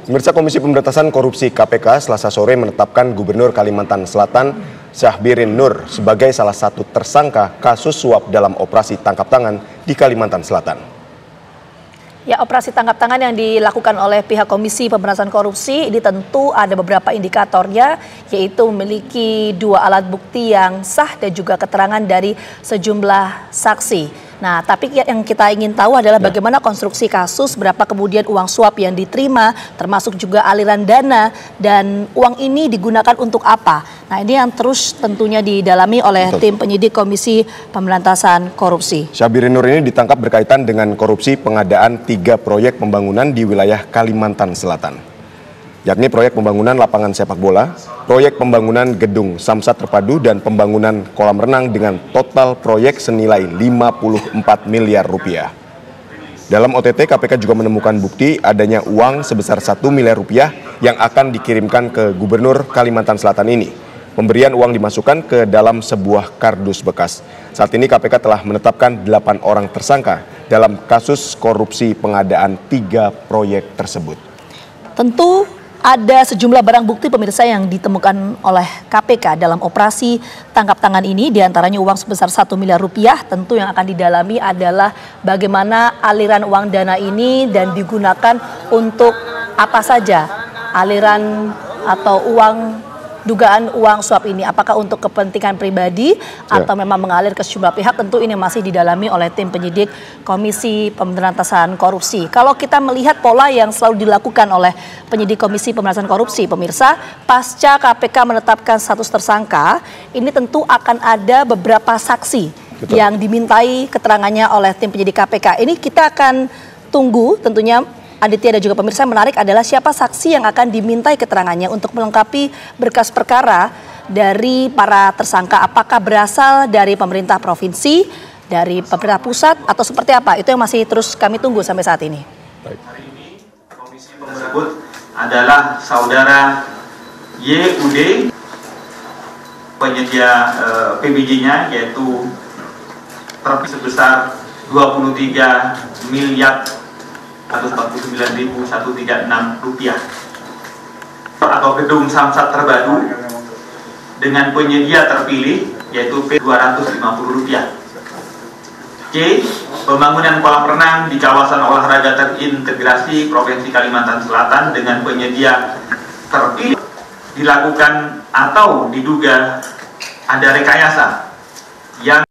Pemirsa, Komisi Pemberantasan Korupsi KPK Selasa sore menetapkan Gubernur Kalimantan Selatan Syahbirin Nur sebagai salah satu tersangka kasus suap dalam operasi tangkap tangan di Kalimantan Selatan. Ya, operasi tangkap tangan yang dilakukan oleh pihak Komisi Pemberantasan Korupsi ini tentu ada beberapa indikatornya, yaitu memiliki 2 alat bukti yang sah dan juga keterangan dari sejumlah saksi. Nah, tapi yang kita ingin tahu adalah bagaimana konstruksi kasus, berapa kemudian uang suap yang diterima, termasuk juga aliran dana, dan uang ini digunakan untuk apa. Nah, ini yang terus tentunya didalami oleh tim penyidik Komisi Pemberantasan Korupsi. Syahbirin Nur ini ditangkap berkaitan dengan korupsi pengadaan 3 proyek pembangunan di wilayah Kalimantan Selatan, yakni proyek pembangunan lapangan sepak bola, proyek pembangunan gedung Samsat Terpadu, dan pembangunan kolam renang dengan total proyek senilai 54 miliar rupiah. Dalam OTT, KPK juga menemukan bukti adanya uang sebesar 1 miliar rupiah yang akan dikirimkan ke Gubernur Kalimantan Selatan ini. Pemberian uang dimasukkan ke dalam sebuah kardus bekas. Saat ini KPK telah menetapkan 8 orang tersangka dalam kasus korupsi pengadaan 3 proyek tersebut. Tentu ada sejumlah barang bukti pemirsa yang ditemukan oleh KPK dalam operasi tangkap tangan ini, diantaranya uang sebesar 1 miliar rupiah. Tentu yang akan didalami adalah bagaimana aliran uang dana ini dan digunakan untuk apa saja aliran atau dugaan uang suap ini, apakah untuk kepentingan pribadi atau memang mengalir ke sejumlah pihak. Tentu ini masih didalami oleh tim penyidik Komisi Pemberantasan Korupsi. Kalau kita melihat pola yang selalu dilakukan oleh penyidik Komisi Pemberantasan Korupsi, pemirsa, pasca KPK menetapkan status tersangka, ini tentu akan ada beberapa saksi yang dimintai keterangannya oleh tim penyidik KPK. Ini kita akan tunggu tentunya. Aditya dan juga pemirsa, menarik adalah siapa saksi yang akan dimintai keterangannya untuk melengkapi berkas perkara dari para tersangka. Apakah berasal dari pemerintah provinsi, dari pemerintah pusat, atau seperti apa? Itu yang masih terus kami tunggu sampai saat ini. Hari ini komisi tersebut adalah saudara YUD, penyedia PBJ-nya yaitu sebesar 23 miliar 149.136 rupiah, atau gedung Samsat Terpadu dengan penyedia terpilih yaitu P250 rupiah. C. Pembangunan kolam renang di kawasan olahraga terintegrasi Provinsi Kalimantan Selatan dengan penyedia terpilih dilakukan atau diduga ada rekayasa yang